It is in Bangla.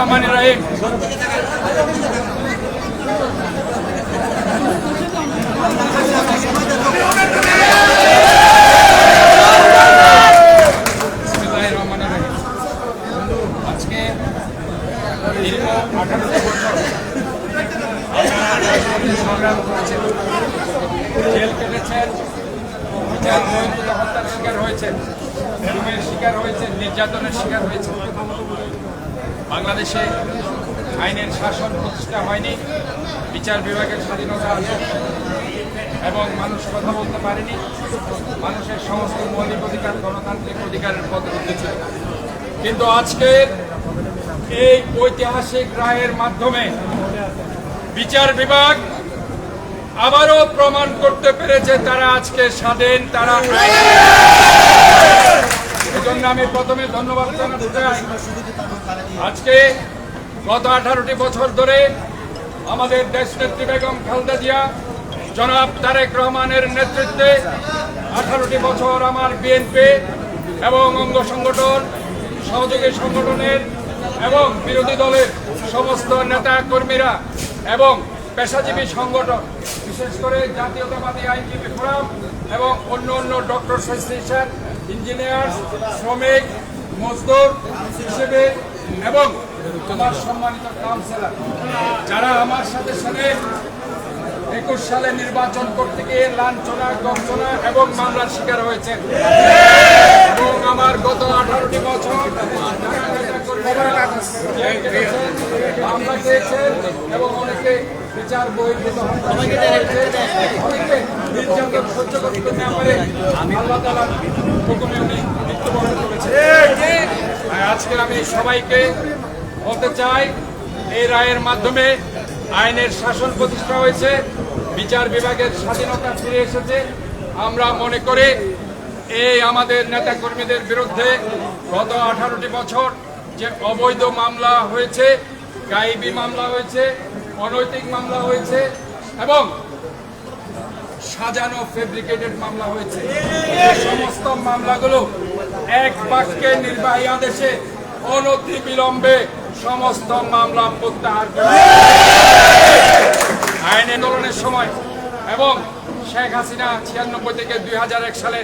রহমানির রহিম। আজকে দীর্ঘ 18 বছর সংগ্রাম করেছেন, জেল কেটেছেন, বিচার বহির্ভূত হত্যার শিকার হয়েছেন, খুনের শিকার হয়েছেন, নির্যাতনের শিকার হয়েছেন। বাংলাদেশে আইনের শাসন প্রতিষ্ঠা হয়নি, বিচার বিভাগের স্বাধীনতা আছে এবং মানুষ কথা বলতে পারেনি। মানুষের সমস্ত মৌলিক অধিকার, গণতান্ত্রিক অধিকারের পথে উঠেছিল। কিন্তু আজকে এই ঐতিহাসিক রায়ের মাধ্যমে বিচার বিভাগ আবারও প্রমাণ করতে পেরেছে তারা আজকে স্বাধীন, তারা এজন্য আমি প্রথমে ধন্যবাদ জানাতে চাই। আজকে গত 18টি বছর ধরে আমাদের দেশনেত্রী বেগম খালেদা জিয়া, জনাব তারেক রহমানের নেতৃত্বে 18টি বছর আমার বিএনপি এবং অঙ্গ সংগঠন, সহযোগী সংগঠনের এবং বিরোধী দলের সমস্ত নেতা কর্মীরা এবং পেশাজীবী সংগঠন, বিশেষ করে জাতীয়তাবাদী আইনজীবী ফোরাম এবং অন্য অন্য ডক্টর অ্যাসোসিয়েশন, ইঞ্জিনিয়ার, শ্রমিক, মজদুর হিসেবে এবং আমার সম্মানিত কাউন্সিলর যারা আমার সাথে 21 সালে নির্বাচন করতে গিয়ে লাঞ্ছনা, গঞ্জনা এবং মামলার শিকার হয়েছেন এবং আমার গত 18টি বছর মামলা খেয়েছেন এবং অনেকে বিচার বহির্ভূত অনেকে নির্যাতন সহ্য করতে না পারে আল্লাহ তাআলার হুকুমে উনি মৃত্যুবরণ করেছেন। আজকে আমি সবাইকে বলতে চাই, এই রায়ের মাধ্যমে আইনের শাসন প্রতিষ্ঠা হয়েছে, বিচার বিভাগের স্বাধীনতা ফিরে এসেছে। আমরা মনে করি এই আমাদের নেতা কর্মীদের বিরুদ্ধে গত 18টি বছর যে অবৈধ মামলা হয়েছে, গায়েবী মামলা হয়েছে, অনৈতিক মামলা হয়েছে এবং সাজানো ফেব্রিকেটেড মামলা হয়েছে, এই সমস্ত মামলাগুলো এক বাক্যে নির্বাহী আদেশে অনতিবিলম্বে সমস্ত মামলা প্রত্যাহার করে আইন আন্দোলনের সময় এবং শেখ হাসিনা 96 থেকে 2001 সালে